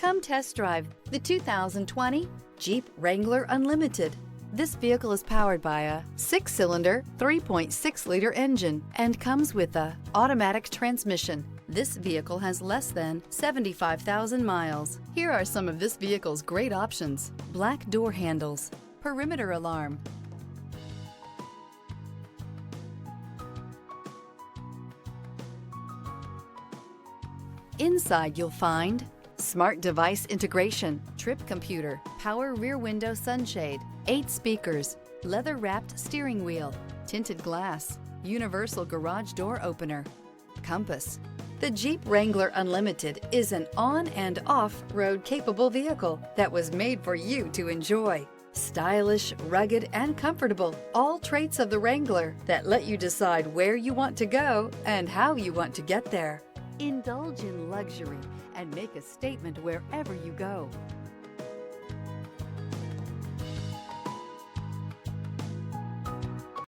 Come test drive the 2020 Jeep Wrangler Unlimited. This vehicle is powered by a 6-cylinder, 3.6-liter engine and comes with a automatic transmission. This vehicle has less than 75,000 miles. Here are some of this vehicle's great options: black door handles, perimeter alarm, inside you'll find smart device integration, trip computer, power rear window sunshade, 8 speakers, leather-wrapped steering wheel, tinted glass, universal garage door opener, compass. The Jeep Wrangler Unlimited is an on- and off-road capable vehicle that was made for you to enjoy. Stylish, rugged, and comfortable, all traits of the Wrangler that let you decide where you want to go and how you want to get there. Indulge in luxury and make a statement wherever you go.